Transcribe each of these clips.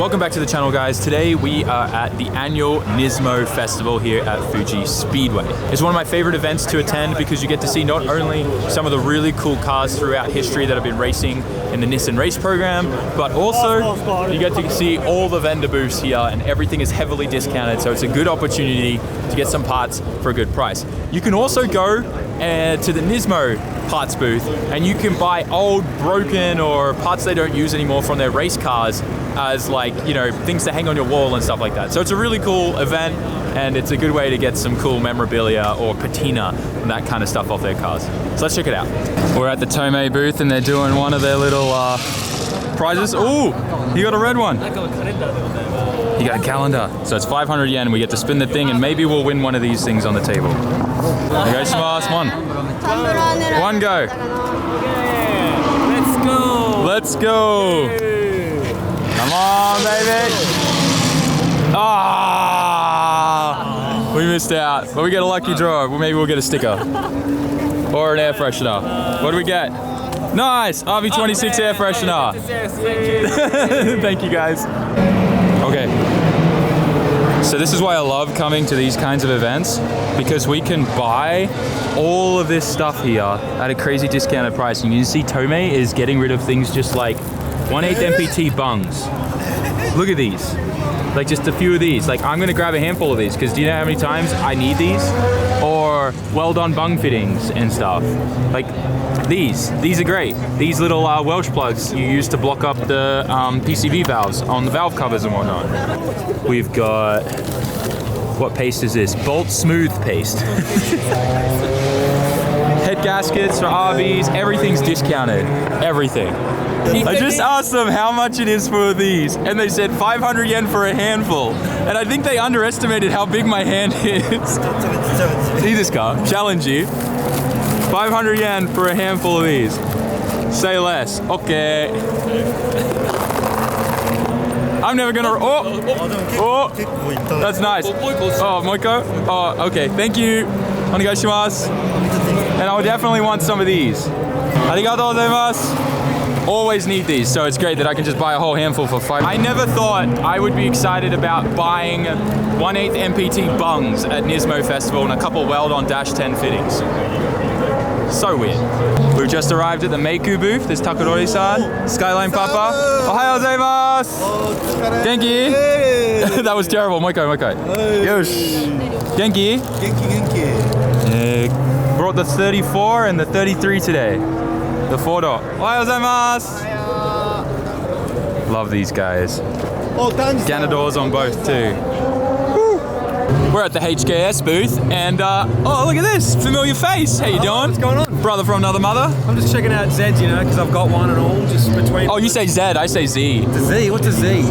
Welcome back to the channel, guys. Today we are at the annual Nismo Festival here at Fuji Speedway. It's one of my favorite events to attend because you get to see not only some of the really cool cars throughout history that have been racing in the Nissan race program, but also you get to see all the vendor booths here, and everything is heavily discounted, so it's a good opportunity to get some parts for a good price. You can also go to the Nismo parts booth and you can buy old, broken, or parts they don't use anymore from their race cars as, like, you know, things to hang on your wall and stuff like that. So it's a really cool event, and it's a good way to get some cool memorabilia or patina and that kind of stuff off their cars. So let's check it out. We're at the Tomei booth and they're doing one of their little prizes. Ooh, you got a red one. You got a calendar. So it's 500 yen. We get to spin the thing and maybe we'll win one of these things on the table. One go. Let's go. Let's go. Come on, baby. Ah, we missed out. But we get a lucky draw. Well, maybe we'll get a sticker. Or an air freshener. What do we get? Nice! RV26 air freshener. Thank you, guys. Okay. So this is why I love coming to these kinds of events, because we can buy all of this stuff here at a crazy discounted price. And you can see Tomei is getting rid of things just like 1/8 MPT bungs. Look at these. Like just a few of these. Like I'm gonna grab a handful of these because do you know how many times I need these? Or well done bung fittings and stuff. Like these are great. These little Welsh plugs you use to block up the PCV valves on the valve covers and whatnot. We've got, what paste is this? Bolt Smooth paste. Head gaskets for RVs, everything's discounted. Everything. I just asked them how much it is for these, and they said 500 yen for a handful. And I think they underestimated how big my hand is. See this car? Challenge you. 500 yen for a handful of these. Say less. Okay. I'm never gonna. Oh, that's nice. Oh, Moiko. Oh, okay. Thank you. Onegaishimasu. And I would definitely want some of these. Arigatou gozaimasu. Always need these, so it's great that I can just buy a whole handful for 5. I never thought I would be excited about buying 1/8 MPT bungs at Nismo Festival and a couple weld-on -10 fittings. So weird. We've just arrived at the Meiku booth. There's Takurori-san, Skyline Papa. Ohayou gozaimasu. Genki? That was terrible. Moikai. Yosh. Genki? Genki. Brought the 34 and the 33 today. The 4-door. Ohayou gozaimasu. Love these guys. Ganadors on both too. We're at the HKS booth, and oh, look at this familiar face. How you doing? What's going on? Brother from another mother. I'm just checking out Zeds, you know, because I've got one and all, just between. Oh, you say Z, I say Z. The Z? What's a Z?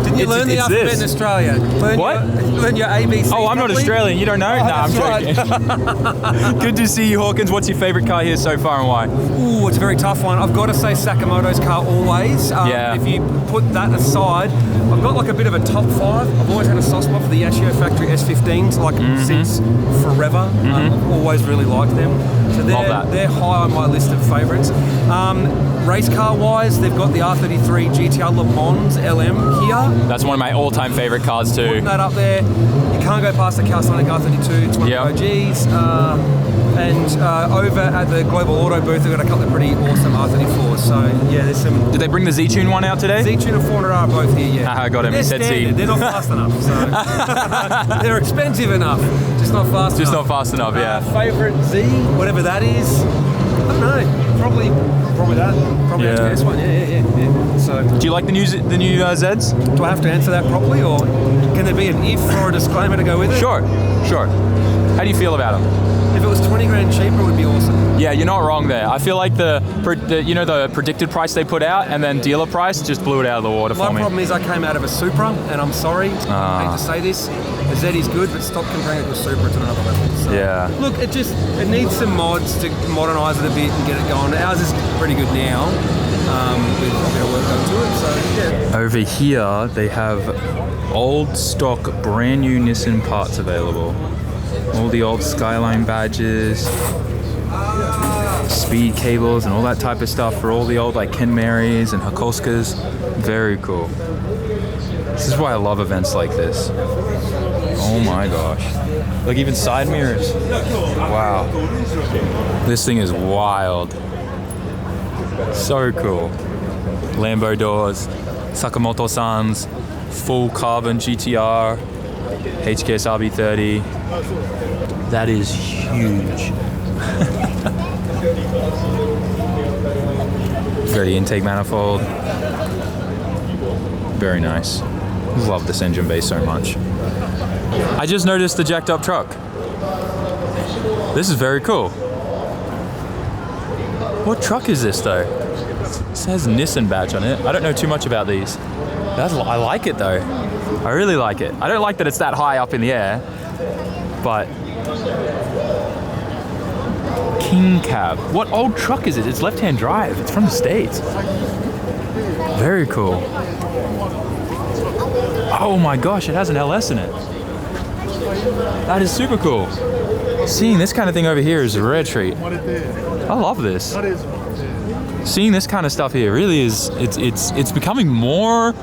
Didn't you learn the alphabet in Australia? Learn your ABC. Oh, I'm not Australian. You don't know? Nah, I'm joking. Right. Good to see you, Hawkins. What's your favorite car here so far and why? Ooh, it's a very tough one. I've got to say Sakamoto's car always. Yeah. If you put that aside, I've got like a bit of a top 5. I've always had a soft spot for the Yashio factory S15s, like since forever. I've always really liked them. So they're high on my list of favourites. Race car wise, they've got the R33 GTR Le Mans LM here. That's one of my all-time favorite cars too. Putting that up there, you can't go past the Calisonic R32. It's one of the OGs. And over at the Global Auto booth, they've got a couple of pretty awesome R34s. So yeah, there's some. Did they bring the Z-Tune one out today? Z-Tune and 400R are both here. Yeah. I got him. They're He said standard. Z. They're not fast enough. So they're expensive enough, just not fast enough. Just not fast enough. Yeah. Favorite Z, whatever that is. I don't know. Probably that. Probably HKS one. Yeah. So. Do you like the new Zeds? Do I have to answer that properly, or can there be an if or a disclaimer to go with it? Sure. How do you feel about them? If it was 20 grand cheaper, it would be awesome. Yeah, you're not wrong there. I feel like the predicted price they put out and then dealer price just blew it out of the water for me. My problem is I came out of a Supra, and I'm sorry, I hate to say this, the Z is good, but stop comparing it to a Supra to another level. So, yeah. Look, it needs some mods to modernise it a bit and get it going. Ours is pretty good now, with a bit of work done to it, so yeah. Over here, they have old stock, brand new Nissan parts available. All the old Skyline badges, speed cables and all that type of stuff for all the old like Ken Marys and Hakolskas. Very cool. This is why I love events like this. Oh my gosh. Like even side mirrors. Wow. This thing is wild. So cool. Lambo doors, Sakamoto-san's full carbon GTR, HKS RB30. That is huge. Very intake manifold. Very nice. Love this engine bay so much. I just noticed the jacked up truck. This is very cool. What truck is this though? It says Nissan badge on it. I don't know too much about these. I like it though. I really like it. I don't like that it's that high up in the air, but King Cab. What old truck is it? It's left-hand drive. It's from the States. Very cool. Oh my gosh, it has an LS in it. That is super cool. Seeing this kind of thing over here is a rare treat. I love this. Seeing this kind of stuff here really is, it's becoming more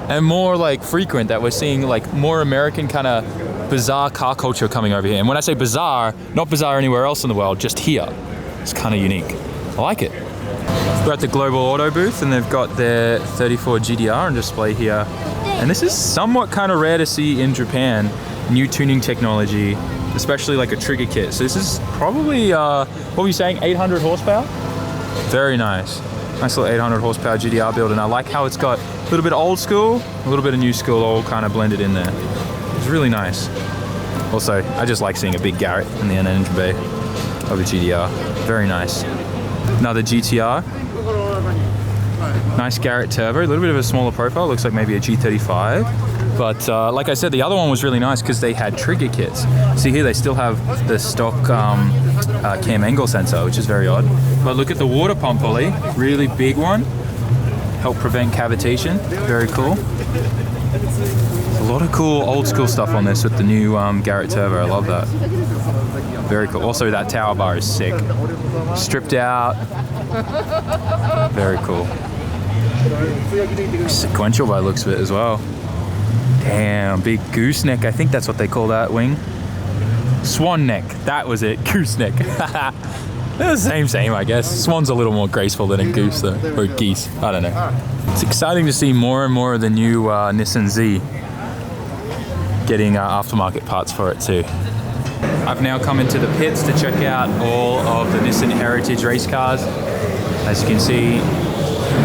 and more like frequent that we're seeing like more American kind of bizarre car culture coming over here. And when I say bizarre, not bizarre anywhere else in the world, just here. It's kind of unique. I like it. We're at the Global Auto booth and they've got their 34 GDR on display here. And this is somewhat kind of rare to see in Japan. New tuning technology, especially like a trigger kit. So this is probably, what were you saying, 800 horsepower? Very nice. Nice little 800 horsepower GDR build. And I like how it's got a little bit of old school, a little bit of new school all kind of blended in there. It's really nice. Also, I just like seeing a big Garrett in the engine bay of a GDR. Very nice. Another GTR. Nice Garrett turbo, a little bit of a smaller profile, looks like maybe a G35. But like I said, the other one was really nice because they had trigger kits. See here, they still have the stock cam angle sensor, which is very odd. But look at the water pump pulley, really big one. Help prevent cavitation, very cool. A lot of cool old school stuff on this with the new Garrett turbo, I love that. Very cool. Also that tower bar is sick. Stripped out. Very cool. Sequential by the looks of it as well. Damn, big gooseneck. I think that's what they call that wing. Swan neck. That was it. Gooseneck. They're the same, I guess. Swan's a little more graceful than a goose, though. Or geese. I don't know. It's exciting to see more and more of the new Nissan Z getting aftermarket parts for it, too. I've now come into the pits to check out all of the Nissan Heritage race cars. As you can see,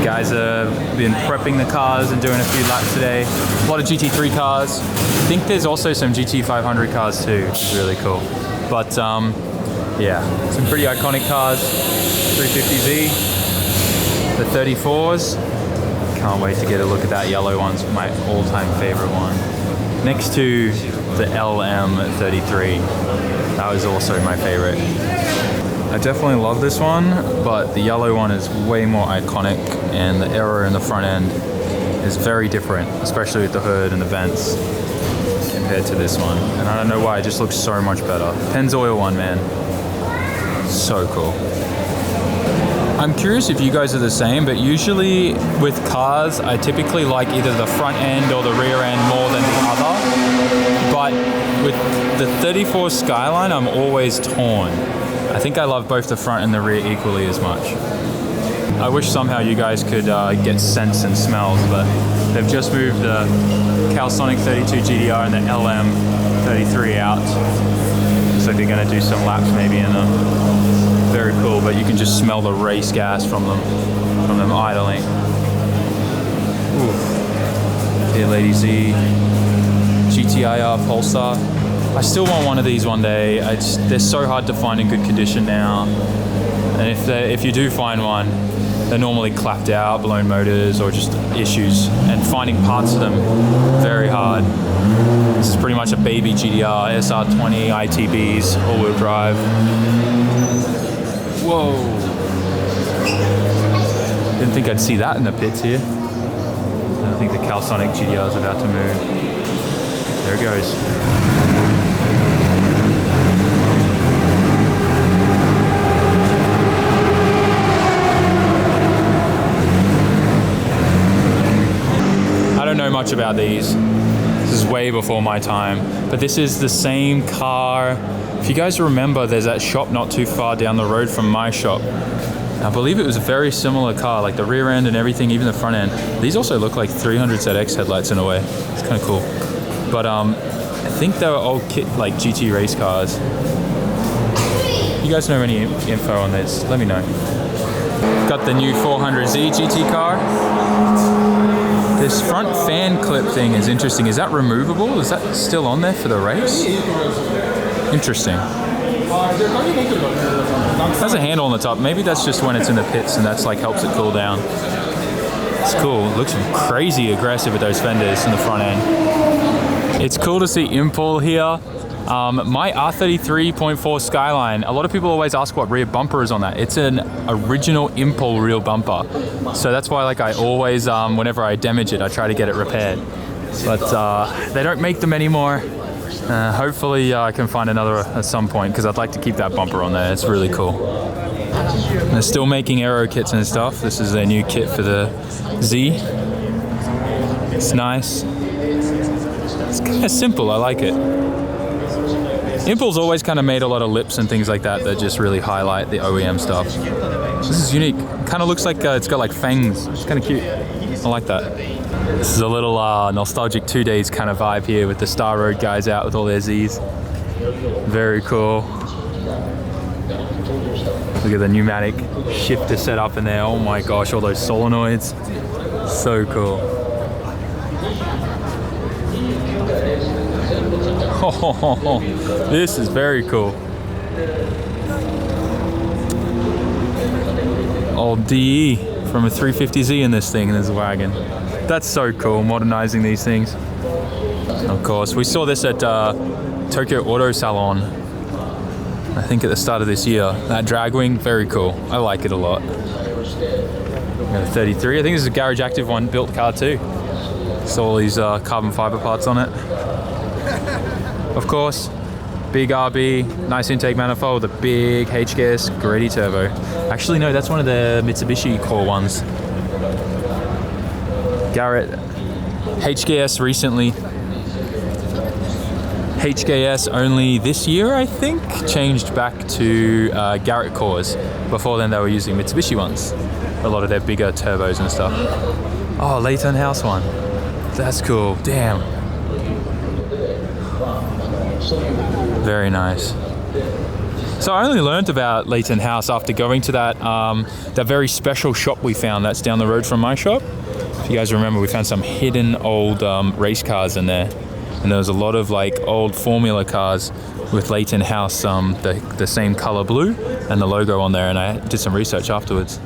guys have been prepping the cars and doing a few laps today. A lot of GT3 cars. I think there's also some GT500 cars too, which is really cool. But yeah, some pretty iconic cars. 350Z, the 34s. Can't wait to get a look at that yellow one. It's my all-time favorite one. Next to the LM33. That was also my favorite. I definitely love this one, but the yellow one is way more iconic and the aero in the front end is very different, especially with the hood and the vents compared to this one. And I don't know why, it just looks so much better. Pennzoil one, man. So cool. I'm curious if you guys are the same, but usually with cars, I typically like either the front end or the rear end more than the other. But with the 34 Skyline, I'm always torn. I think I love both the front and the rear equally as much. I wish somehow you guys could get scents and smells, but they've just moved the Calsonic 32 GDR and the LM33 out. Looks like they're going to do some laps maybe in them. Very cool, but you can just smell the race gas from them idling. Ooh. Here, Lady Z, GTIR Pulsar. I still want one of these one day. They're so hard to find in good condition now. And if you do find one, they're normally clapped out, blown motors, or just issues. And finding parts of them, very hard. This is pretty much a baby GDR, SR20, ITBs, all-wheel drive. Whoa. Didn't think I'd see that in the pits here. I think the Calsonic GDR is about to move. There it goes. know much about these. This is way before my time. But this is the same car. If you guys remember, there's that shop not too far down the road from my shop. I believe it was a very similar car, like the rear end and everything, even the front end. These also look like 300ZX headlights in a way. It's kind of cool. But I think they were old kit, like GT race cars. You guys know any info on this? Let me know. Got the new 400Z GT car. This front fan clip thing is interesting. Is that removable? Is that still on there for the race? Interesting. Has a handle on the top. Maybe that's just when it's in the pits and that's like helps it cool down. It's cool. It looks crazy aggressive with those fenders in the front end. It's cool to see Impul here. My R33.4 Skyline, a lot of people always ask what rear bumper is on that. It's an original Impul rear bumper. So that's why like I always, whenever I damage it, I try to get it repaired. But they don't make them anymore. Hopefully I can find another at some point because I'd like to keep that bumper on there. It's really cool. They're still making aero kits and stuff. This is their new kit for the Z. It's nice. It's kind of simple. I like it. Impul's always kind of made a lot of lips and things like that that just really highlight the OEM stuff. This is unique. Kind of looks like it's got like fangs. It's kind of cute. I like that. This is a little nostalgic 2 days kind of vibe here with the Star Road guys out with all their Zs. Very cool. Look at the pneumatic shifter set up in there. Oh my gosh, all those solenoids. So cool. Oh, this is very cool. Old DE from a 350Z in this thing, in this wagon. That's so cool, modernizing these things. Of course, we saw this at Tokyo Auto Salon, I think at the start of this year. That drag wing, very cool. I like it a lot. Got a 33, I think this is a Garage Active one built car too. Saw all these carbon fiber parts on it. Of course, big RB, nice intake manifold, the big HKS Greddy turbo. Actually, no, that's one of the Mitsubishi core ones. Garrett, HKS recently. HKS only this year, I think, changed back to Garrett cores. Before then, they were using Mitsubishi ones. A lot of their bigger turbos and stuff. Oh, Leighton House one. That's cool. Damn. Very nice. So I only learned about Leighton House after going to that very special shop we found that's down the road from my shop. If you guys remember, we found some hidden old race cars in there. And there was a lot of like old Formula cars with Leighton House, the same color blue and the logo on there. And I did some research afterwards.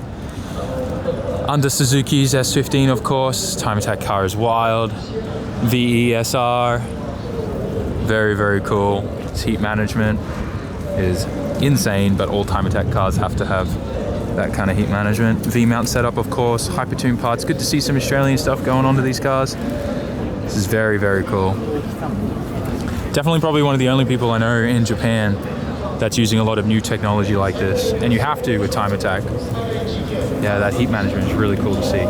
Under Suzuki's S15, of course. Time Attack car is wild. VESR. Very, very cool. Its heat management is insane, but all Time Attack cars have to have that kind of heat management. V-mount setup, of course. Hypertune parts. Good to see some Australian stuff going on to these cars. This is very, very cool. Definitely probably one of the only people I know in Japan that's using a lot of new technology like this. And you have to with Time Attack. Yeah, that heat management is really cool to see.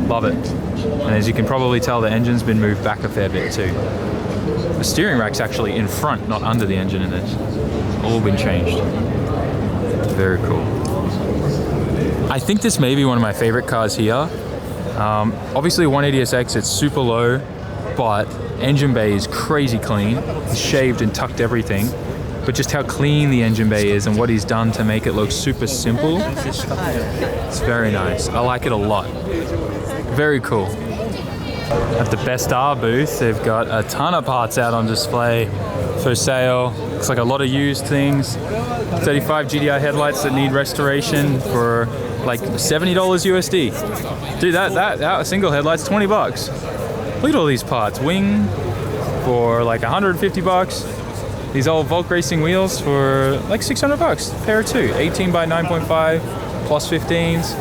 Love it. And as you can probably tell, the engine's been moved back a fair bit too. The steering rack's actually in front, not under the engine in this. All been changed. Very cool. I think this may be one of my favorite cars here. Obviously 180SX, it's super low, but engine bay is crazy clean. He's shaved and tucked everything. But just how clean the engine bay is and what he's done to make it look super simple. It's very nice. I like it a lot. Very cool. At the Best R booth, they've got a ton of parts out on display for sale. Looks like a lot of used things. 35 GDI headlights that need restoration for like $70 USD. Dude, that single headlight's 20 bucks. Look at all these parts. Wing for like 150 bucks. These old Volk Racing wheels for like 600 bucks. Pair of two. 18 by 9.5 plus 15s.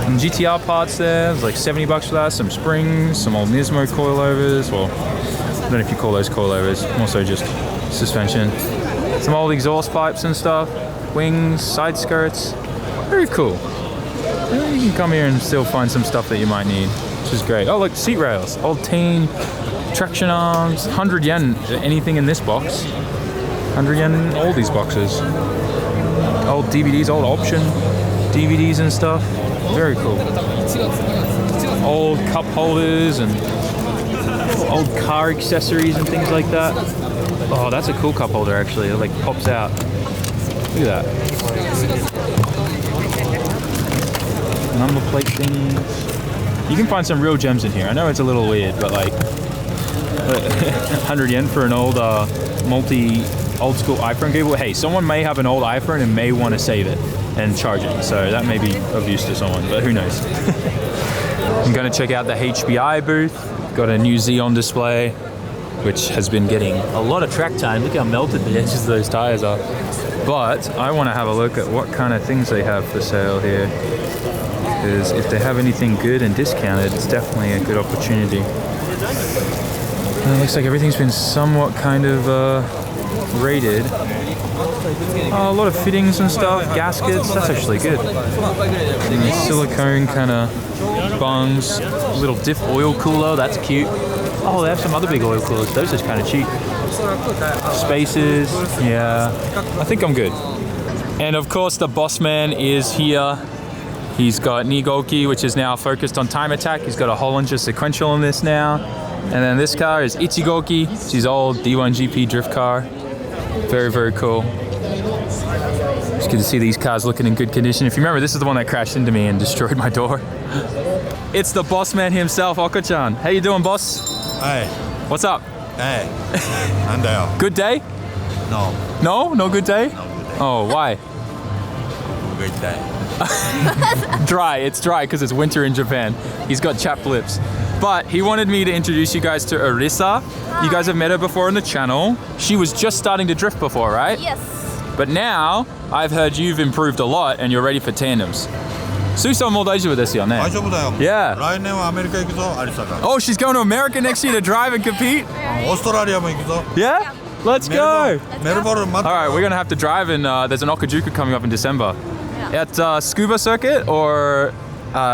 Some GTR parts there. There's like 70 bucks for that. Some springs, some old Nismo coilovers. Well, I don't know if you call those coilovers. Also just suspension. Some old exhaust pipes and stuff. Wings, side skirts. Very cool. You can come here and still find some stuff that you might need. which is great. Oh, look, seat rails, old team, traction arms, 100 yen, anything in this box. 100 yen in all these boxes. Old DVDs, old option DVDs and stuff. Very cool. Old cup holders and old car accessories and things like that. Oh, that's a cool cup holder actually. It like pops out. Look at that. Number plate things. You can find some real gems in here. I know it's a little weird, but like 100 yen for an old old school iPhone cable. Hey, someone may have an old iPhone and may want to save it and charge it. So that may be of use to someone, but who knows. I'm going to check out the HBI booth. Got a new Z on display, which has been getting a lot of track time. Look how melted the edges of those tires are. But I want to have a look at what kind of things they have for sale here. Because if they have anything good and discounted, it's definitely a good opportunity. And it looks like everything's been somewhat kind of rated. Oh, a lot of fittings and stuff, gaskets, that's actually good. And the silicone kind of bungs, little diff oil cooler, that's cute. Oh, they have some other big oil coolers, those are kind of cheap. Spaces, yeah, I think I'm good. And of course the boss man is here. He's got Nigoki, which is now focused on time attack. He's got a Hollinger sequential in this now. And then this car is Ichigoki. She's old D1 GP drift car. Very, very cool. It's good to see these cars looking in good condition. If you remember, this is the one that crashed into me and destroyed my door. It's the boss man himself, Oko-chan. How you doing, boss? Hey. What's up? Hey. Andale. Good day? No. No? No good day? No good day. Oh, why? Great day. Dry. It's dry because it's winter in Japan. He's got chapped lips. But he wanted me to introduce you guys to Arisa. You guys have met her before on the channel. She was just starting to drift before, right? Yes. But now, I've heard you've improved a lot and you're ready for tandems. Suisanも大丈夫ですよね? 大丈夫だよ。 Yeah. 来年はアメリカ行くぞ、アリサが。 Oh, she's going to America next year to drive and compete? オーストラリアも行くぞ。 Yeah? Let's go! メルボルン待って。 Alright, we're gonna have to drive and there's an Okajuku coming up in December. At Scuba Circuit or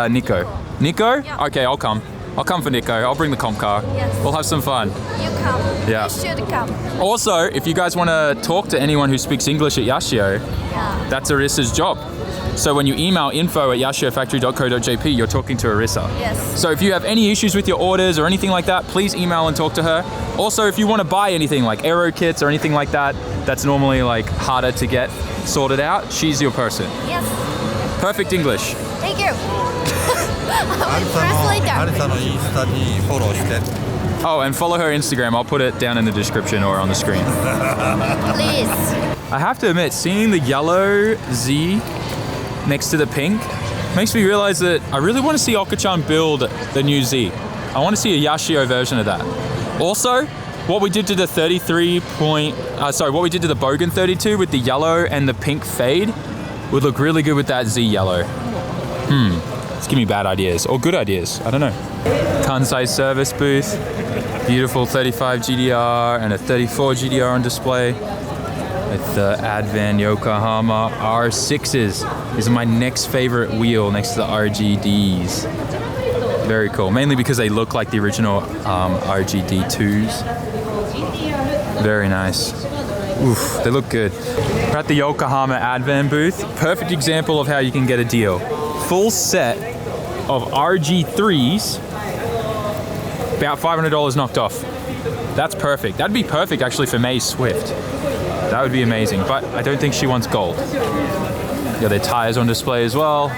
Nico? Nico? Yeah. Okay, I'll come. I'll come for Nico. I'll bring the comp car. Yes. We'll have some fun. You come. Yeah. You should come. Also, if you guys want to talk to anyone who speaks English at Yashio, Yeah. that's Arisa's job. So when you email info@yashiofactory.co.jp, you're talking to Arisa. Yes. So if you have any issues with your orders or anything like that, please email and talk to her. Also, if you want to buy anything like aero kits or anything like that, that's normally like harder to get sorted out, she's your person. Yes. Perfect English. Thank you. アリ Translator. サのインスタにフォローして。 Oh, and follow her Instagram. I'll put it down in the description or on the screen. Please. I have to admit, seeing the yellow Z next to the pink makes me realize that I really want to see Oko-chan build the new Z. I want to see a Yashio version of that. Also, what we did to the what we did to the Bogan 32 with the yellow and the pink fade would look really good with that Z yellow. It's giving me bad ideas or good ideas. I don't know. Kansai service booth. Beautiful 35 GDR and a 34 GDR on display. With the Advan Yokohama R6s. These are my next favorite wheel next to the RGDs. Very cool. Mainly because they look like the original RGD2s. Very nice. Oof, they look good. We're at the Yokohama Advan booth. Perfect example of how you can get a deal. Full set of RG3s, about $500 knocked off. That's perfect. That'd be perfect actually for May Swift. That would be amazing, but I don't think she wants gold. Got their tires on display as well.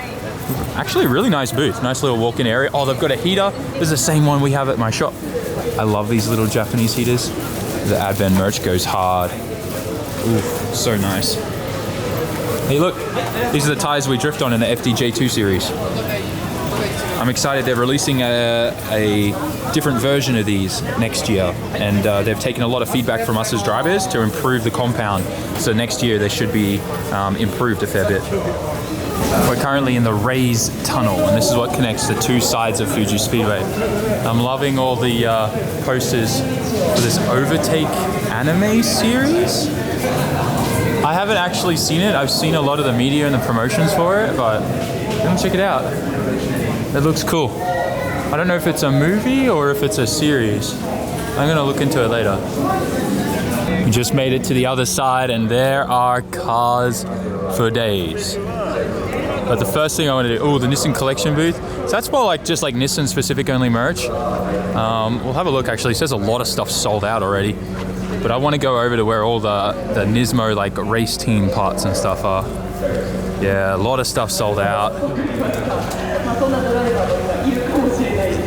Actually a really nice booth, nice little walk-in area. Oh, they've got a heater. This is the same one we have at my shop. I love these little Japanese heaters. The Advan merch goes hard. Ooh, so nice. Hey look, these are the tires we drift on in the FDJ2 series. I'm excited they're releasing a different version of these next year, and they've taken a lot of feedback from us as drivers to improve the compound. So next year they should be improved a fair bit. We're currently in the Rays Tunnel, and this is what connects the two sides of Fuji Speedway. I'm loving all the posters for this Overtake anime series. I haven't actually seen it. I've seen a lot of the media and the promotions for it, but let me check it out. It looks cool. I don't know if it's a movie or if it's a series. I'm gonna look into it later. We just made it to the other side and there are cars for days. But the first thing I want to do, the Nissan collection booth. So that's more like just like Nissan specific only merch. We'll have a look actually. It says a lot of stuff sold out already. But I want to go over to where all the Nismo like race team parts and stuff are. Yeah, a lot of stuff sold out.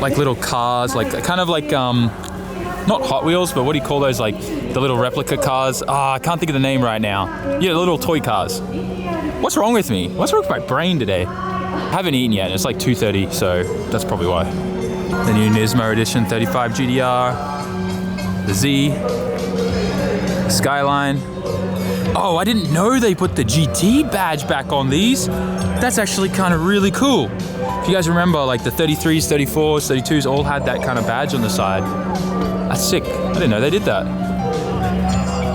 Like little cars, like kind of like not Hot Wheels, but what do you call those, like the little replica cars? I can't think of the name right now. Yeah, little toy cars. What's wrong with me? What's wrong with my brain today? I haven't eaten yet. It's like 2:30, so that's probably why. The new Nismo Edition 35 GDR, the Z, the Skyline. Oh, I didn't know they put the GT badge back on these. That's actually kind of really cool. If you guys remember, like the 33s, 34s, 32s all had that kind of badge on the side. That's sick. I didn't know they did that.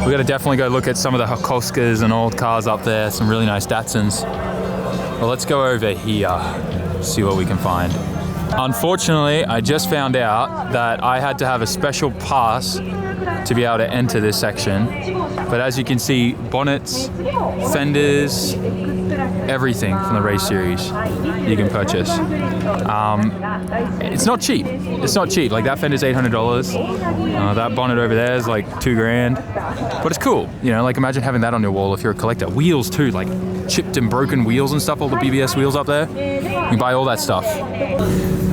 We gotta definitely go look at some of the Hakovskas and old cars up there, some really nice Datsuns. Well, let's go over here, see what we can find. Unfortunately, I just found out that I had to have a special pass to be able to enter this section. But as you can see, bonnets, fenders, everything from the race series you can purchase. It's not cheap. It's not cheap. Like that fender's $800. That bonnet over there is like $2,000. But it's cool. You know, like imagine having that on your wall if you're a collector. Wheels too, like chipped and broken wheels and stuff. All the BBS wheels up there. You can buy all that stuff.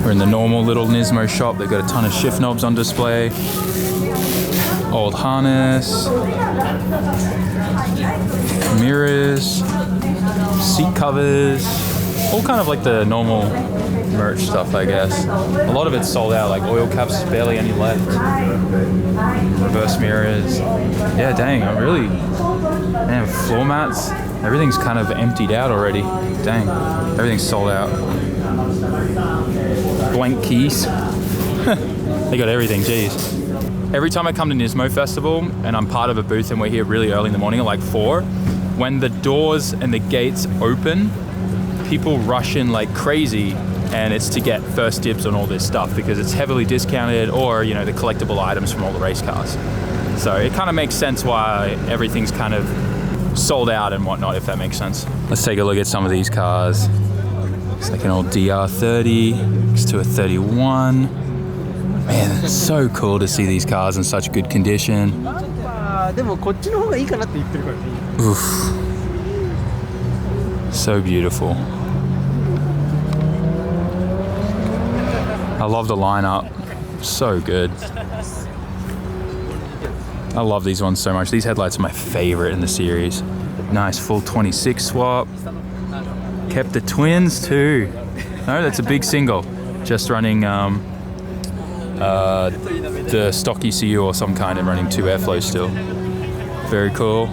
We're in the normal little Nismo shop. They've got a ton of shift knobs on display. Old harness, mirrors, seat covers, all kind of like the normal merch stuff, I guess. A lot of it's sold out, like oil caps, barely any left. Reverse mirrors. Yeah, dang, man, floor mats, everything's kind of emptied out already. Dang, everything's sold out. Blank keys. They got everything, geez. Every time I come to Nismo Festival and I'm part of a booth and we're here really early in the morning at like 4, when the doors and the gates open, people rush in like crazy, and it's to get first dibs on all this stuff because it's heavily discounted, or, you know, the collectible items from all the race cars. So it kind of makes sense why everything's kind of sold out and whatnot, if that makes sense. Let's take a look at some of these cars. It's like an old DR30 next to a 31. Man, it's so cool to see these cars in such good condition. Oof. So beautiful. I love the lineup. So good. I love these ones so much. These headlights are my favorite in the series. Nice full 26 swap. Kept the twins too. No, that's a big single. Just running the stock ECU or some kind and running 2 airflows still. Very cool.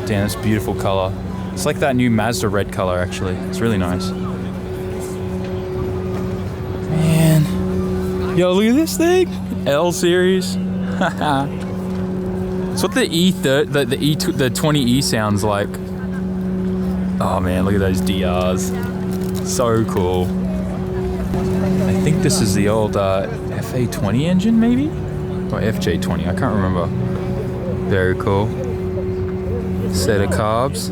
Damn, it's a beautiful color. It's like that new Mazda red color actually. It's really nice. Man. Yo, look at this thing. L series. It's what the the 20E sounds like. Oh man, look at those DRs. So cool. I think this is the old FA20 engine, maybe? Or FJ20, I can't remember. Very cool. Set of carbs.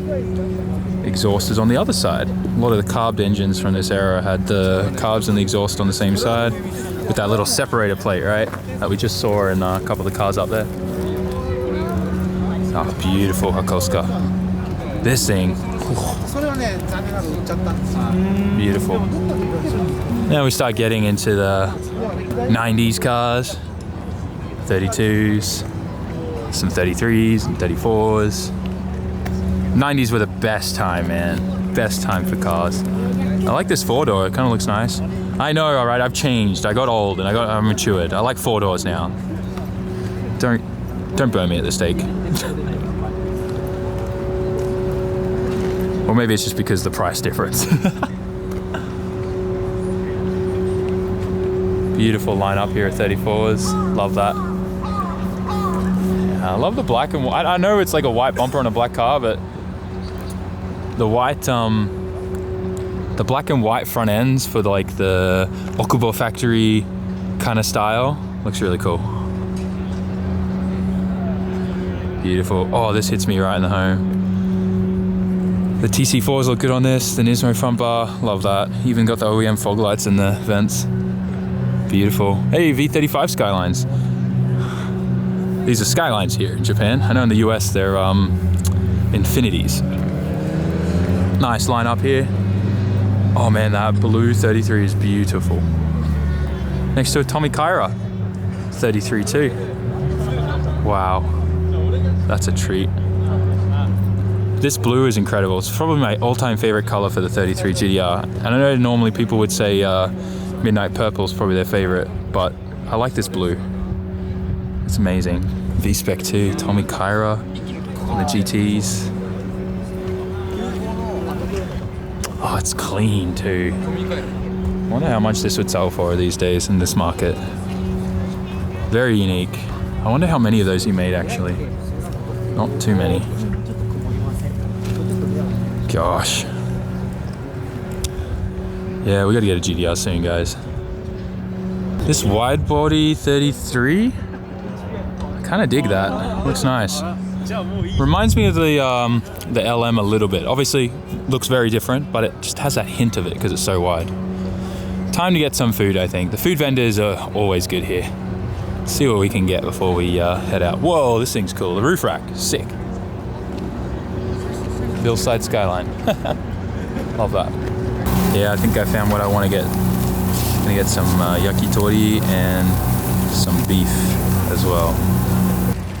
Exhaust is on the other side. A lot of the carbed engines from this era had the carbs and the exhaust on the same side with that little separator plate, right? That we just saw in a couple of the cars up there. Oh, beautiful Hakovska. This thing. Beautiful. Now we start getting into the 90s cars, 32s, some 33s and 34s. 90s were the best time, man. Best time for cars. I like this 4-door, it kind of looks nice. I know, all right, I've changed. I got old and I'm matured. I like 4 doors now. Don't burn me at the stake. Or maybe it's just because of the price difference. Beautiful lineup here at 34s. Love that. I love the black and white. I know it's like a white bumper on a black car, but the white The black and white front ends for like the Okubo factory kind of style. Looks really cool. Beautiful. Oh, this hits me right in the home. The TC4s look good on this. The Nismo front bar, love that. Even got the OEM fog lights in the vents. Beautiful. Hey, V35 Skylines. These are Skylines here in Japan. I know in the US they're Infinities. Nice line up here. Oh man, that blue 33 is beautiful. Next to a Tommy Kaira 33 too. Wow, that's a treat. This blue is incredible. It's probably my all-time favorite color for the 33 GTR. And I know normally people would say Midnight Purple is probably their favorite, but I like this blue. It's amazing. V-Spec 2, Tommy Kaira, on the GTs. Oh, it's clean too. I wonder how much this would sell for these days in this market. Very unique. I wonder how many of those he made actually. Not too many. Gosh. Yeah, we gotta get a GTR soon, guys. This wide body 33, I kind of dig that. Looks nice. Reminds me of the LM a little bit. Obviously, looks very different, but it just has that hint of it because it's so wide. Time to get some food, I think. The food vendors are always good here. Let's see what we can get before we head out. Whoa, this thing's cool. The roof rack, sick. Hillside Skyline. Love that. Yeah, I think I found what I want to get. I'm gonna get some yakitori and some beef as well.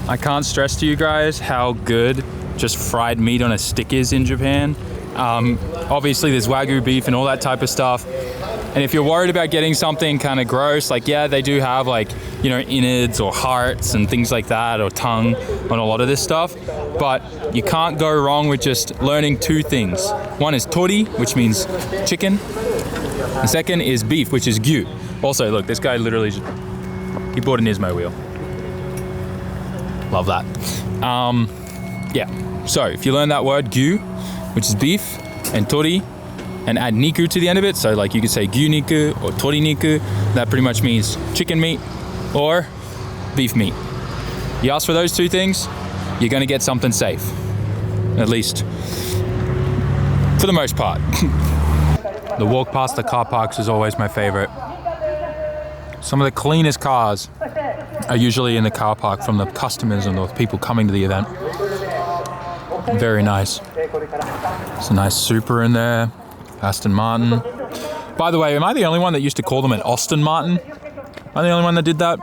I can't stress to you guys how good just fried meat on a stick is in Japan. Obviously there's Wagyu beef and all that type of stuff. And if you're worried about getting something kind of gross, like yeah, they do have like, you know, innards or hearts and things like that, or tongue on a lot of this stuff. But you can't go wrong with just learning two things. One is tori, which means chicken. The second is beef, which is gyu. Also, look, this guy literally just, he bought a Nismo wheel. Love that. Yeah, so if you learn that word gyu, which is beef, and tori, and add niku to the end of it, so like you could say gyu niku or tori niku, that pretty much means chicken meat or beef meat. You ask for those two things, you're gonna get something safe. At least, for the most part. The walk past the car parks is always my favorite. Some of the cleanest cars are usually in the car park from the customers and the people coming to the event. Very nice. It's a nice Supra in there. Aston Martin. By the way, am I the only one that used to call them an Austin Martin? Am I the only one that did that?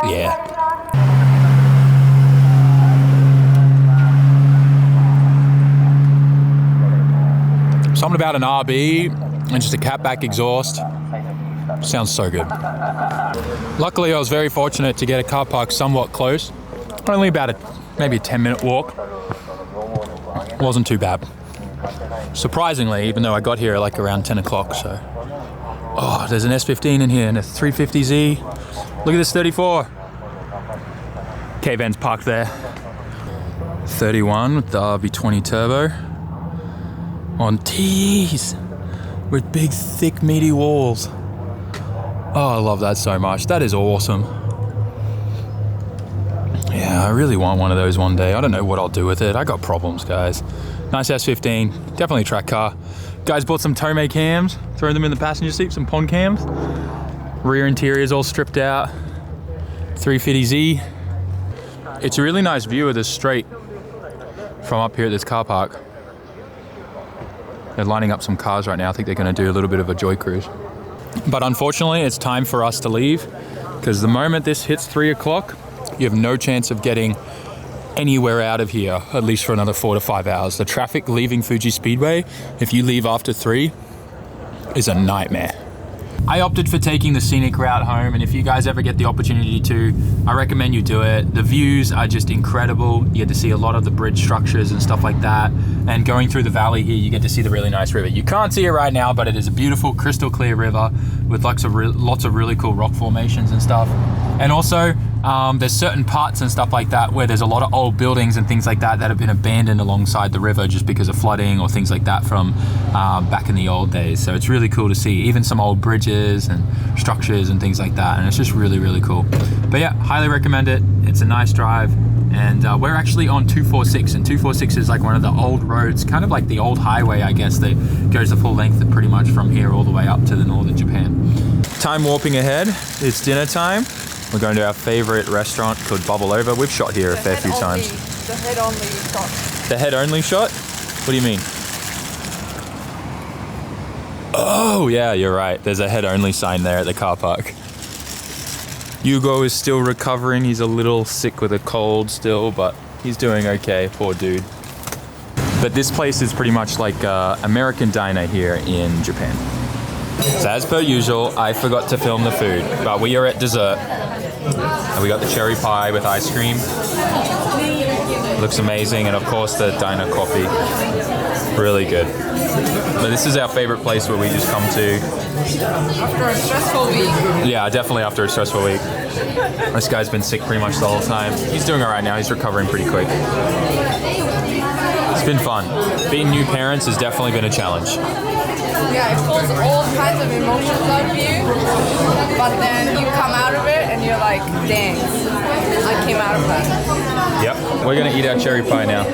Yeah. Something about an RB and just a catback exhaust. Sounds so good. Luckily, I was very fortunate to get a car park somewhat close. Only about maybe a 10-minute walk. Wasn't too bad. Surprisingly, even though I got here like around 10 o'clock, so. Oh, there's an S15 in here and a 350Z. Look at this 34. K-Van's parked there. 31 with the RB20 turbo. On T's with big, thick, meaty walls. Oh, I love that so much. That is awesome. Yeah, I really want one of those one day. I don't know what I'll do with it. I got problems, guys. Nice S15, definitely a track car. Guys bought some Tomei cams, throw them in the passenger seat, some pond cams. Rear interior is all stripped out. 350Z. It's a really nice view of the straight from up here at this car park. They're lining up some cars right now. I think they're gonna do a little bit of a joy cruise. But unfortunately, it's time for us to leave because the moment this hits 3 o'clock, you have no chance of getting anywhere out of here, at least for another 4 to 5 hours. The traffic leaving Fuji Speedway, if you leave after 3, is a nightmare. I opted for taking the scenic route home, and if you guys ever get the opportunity to, I recommend you do it. The views are just incredible. You get to see a lot of the bridge structures and stuff like that. And going through the valley here, you get to see the really nice river. You can't see it right now, but it is a beautiful, crystal clear river with lots of really cool rock formations and stuff. And also, there's certain parts and stuff like that where there's a lot of old buildings and things like that that have been abandoned alongside the river just because of flooding or things like that from back in the old days. So it's really cool to see even some old bridges and structures and things like that. And it's just really, really cool. But yeah, highly recommend it. It's a nice drive. And we're actually on 246, and 246 is like one of the old roads, kind of like the old highway, I guess, that goes the full length of pretty much from here all the way up to the northern Japan. Time warping ahead. It's dinner time. We're going to our favorite restaurant called Bubble Over. We've shot here a fair few times. The head only shot. The head only shot? What do you mean? Oh, yeah, you're right. There's a head only sign there at the car park. Hugo is still recovering. He's a little sick with a cold still, but he's doing okay, poor dude. But this place is pretty much like an American diner here in Japan. So as per usual, I forgot to film the food, but we are at dessert. And we got the cherry pie with ice cream. Looks amazing, and of course the diner coffee. Really good. But this is our favorite place where we just come to. After a stressful week. Yeah, definitely after a stressful week. This guy's been sick pretty much the whole time. He's doing all right now. He's recovering pretty quick. It's been fun. Being new parents has definitely been a challenge. Yeah, it pulls all kinds of emotions out of you, but then you come out of it and you're like, dang, I came out of that. Yep, we're gonna eat our cherry pie now.